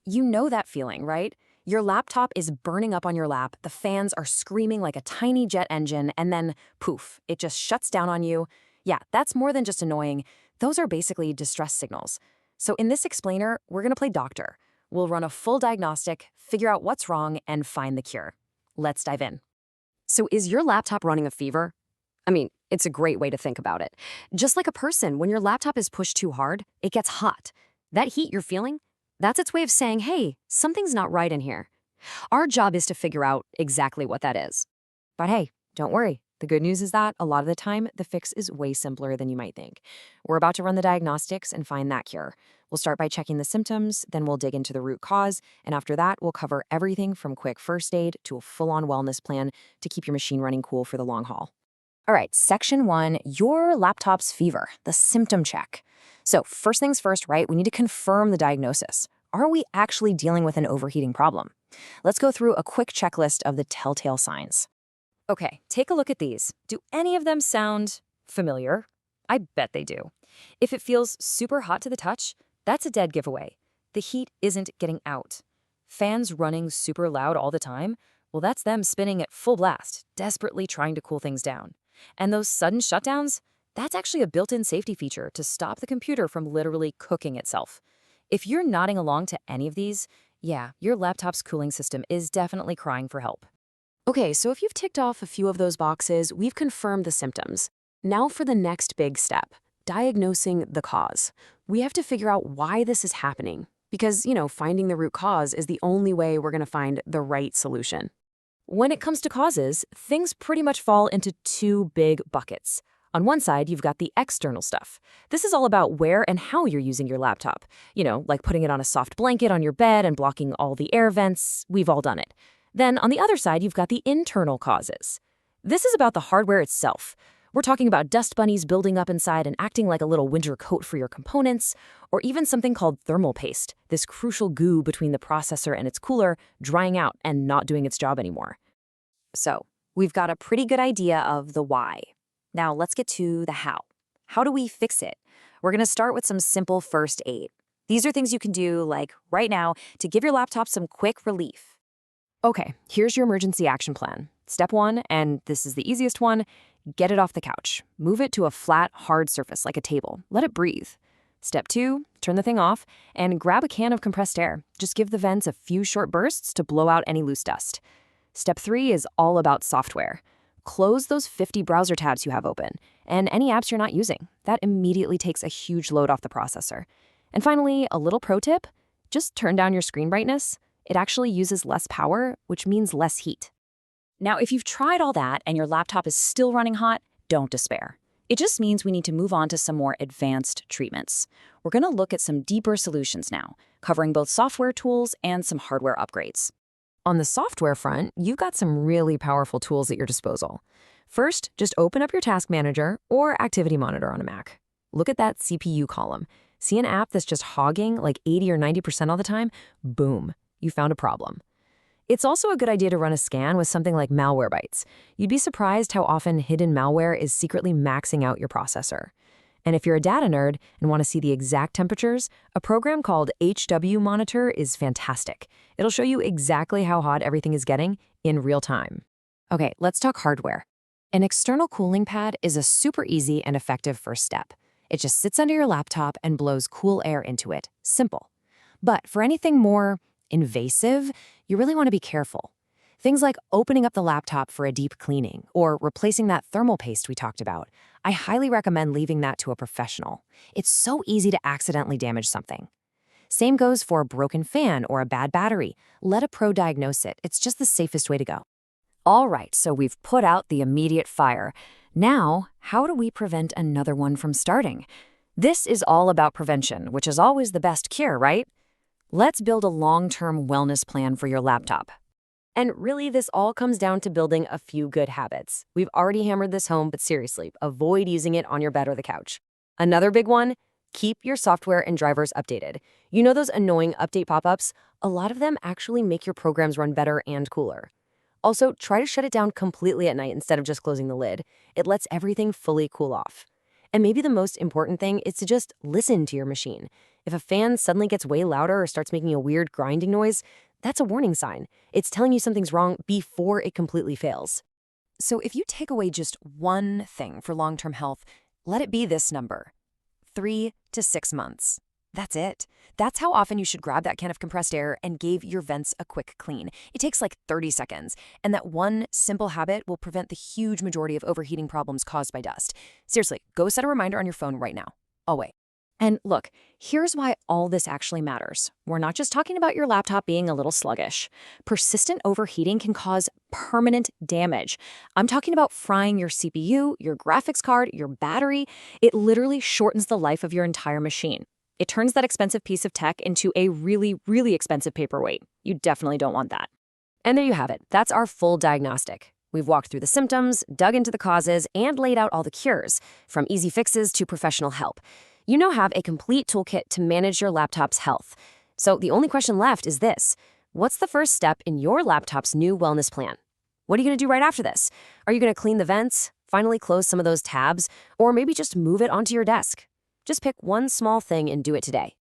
You know that feeling, right? Your laptop is burning up on your lap, the fans are screaming like a tiny jet engine, and then poof, it just shuts down on you. Yeah, that's more than just annoying. Those are basically distress signals. So in this explainer, we're going to play doctor. We'll run a full diagnostic, figure out what's wrong, and find the cure. Let's dive in. So is your laptop running a fever? I mean, it's a great way to think about it. Just like a person, when your laptop is pushed too hard, it gets hot. That heat you're feeling, that's its way of saying, hey, something's not right in here. Our job is to figure out exactly what that is. But hey, don't worry. The good news is that a lot of the time, the fix is way simpler than you might think. We're about to run the diagnostics and find that cure. We'll start by checking the symptoms, then we'll dig into the root cause, and after that, we'll cover everything from quick first aid to a full-on wellness plan to keep your machine running cool for the long haul. All right, section 1, your laptop's fever, the symptom check. So first things first, right, we need to confirm the diagnosis. Are we actually dealing with an overheating problem? Let's go through a quick checklist of the telltale signs. Okay, take a look at these. Do any of them sound familiar? I bet they do. If it feels super hot to the touch, that's a dead giveaway. The heat isn't getting out. Fans running super loud all the time, well, that's them spinning at full blast, desperately trying to cool things down. And those sudden shutdowns, that's actually a built-in safety feature to stop the computer from literally cooking itself. If you're nodding along to any of these, yeah, your laptop's cooling system is definitely crying for help. Okay, so if you've ticked off a few of those boxes, we've confirmed the symptoms. Now for the next big step, diagnosing the cause. We have to figure out why this is happening because, finding the root cause is the only way we're going to find the right solution. When it comes to causes, things pretty much fall into two big buckets. On one side, you've got the external stuff. This is all about where and how you're using your laptop. Like putting it on a soft blanket on your bed and blocking all the air vents. We've all done it. Then on the other side, you've got the internal causes. This is about the hardware itself. We're talking about dust bunnies building up inside and acting like a little winter coat for your components, or even something called thermal paste, this crucial goo between the processor and its cooler, drying out and not doing its job anymore. So, we've got a pretty good idea of the why. Now let's get to the how. How do we fix it? We're going to start with some simple first aid. These are things you can do, like right now, to give your laptop some quick relief. Okay, here's your emergency action plan. Step 1, and this is the easiest one, get it off the couch. Move it to a flat, hard surface like a table. Let it breathe. Step 2, turn the thing off and grab a can of compressed air. Just give the vents a few short bursts to blow out any loose dust. Step 3 is all about software. Close those 50 browser tabs you have open and any apps you're not using. That immediately takes a huge load off the processor. And finally, a little pro tip, just turn down your screen brightness. It actually uses less power, which means less heat. Now, if you've tried all that and your laptop is still running hot, don't despair. It just means we need to move on to some more advanced treatments. We're going to look at some deeper solutions now, covering both software tools and some hardware upgrades. On the software front, you've got some really powerful tools at your disposal. First, just open up your Task Manager or Activity Monitor on a Mac. Look at that CPU column. See an app that's just hogging like 80 or 90% all the time? Boom, you found a problem. It's also a good idea to run a scan with something like Malwarebytes. You'd be surprised how often hidden malware is secretly maxing out your processor. And if you're a data nerd and want to see the exact temperatures, a program called HW Monitor is fantastic. It'll show you exactly how hot everything is getting in real time. Okay, let's talk hardware. An external cooling pad is a super easy and effective first step. It just sits under your laptop and blows cool air into it. Simple. But for anything more invasive, you really want to be careful. Things like opening up the laptop for a deep cleaning or replacing that thermal paste we talked about, I highly recommend leaving that to a professional. It's so easy to accidentally damage something. Same goes for a broken fan or a bad battery. Let a pro diagnose it. It's just the safest way to go. All right, so we've put out the immediate fire. Now, how do we prevent another one from starting? This is all about prevention, which is always the best cure, right? Let's build a long-term wellness plan for your laptop. And really, this all comes down to building a few good habits. We've already hammered this home, but seriously, avoid using it on your bed or the couch. Another big one, keep your software and drivers updated. You know those annoying update pop-ups? A lot of them actually make your programs run better and cooler. Also, try to shut it down completely at night instead of just closing the lid. It lets everything fully cool off. And maybe the most important thing is to just listen to your machine. If a fan suddenly gets way louder or starts making a weird grinding noise, that's a warning sign. It's telling you something's wrong before it completely fails. So if you take away just one thing for long-term health, let it be this number: 3 to 6 months. That's it. That's how often you should grab that can of compressed air and give your vents a quick clean. It takes like 30 seconds, and that one simple habit will prevent the huge majority of overheating problems caused by dust. Seriously, go set a reminder on your phone right now. I'll wait. And look, here's why all this actually matters. We're not just talking about your laptop being a little sluggish. Persistent overheating can cause permanent damage. I'm talking about frying your CPU, your graphics card, your battery. It literally shortens the life of your entire machine. It turns that expensive piece of tech into a really, really expensive paperweight. You definitely don't want that. And there you have it. That's our full diagnostic. We've walked through the symptoms, dug into the causes, and laid out all the cures, from easy fixes to professional help. You now have a complete toolkit to manage your laptop's health. So the only question left is this: what's the first step in your laptop's new wellness plan? What are you going to do right after this? Are you going to clean the vents, finally close some of those tabs, or maybe just move it onto your desk? Just pick one small thing and do it today.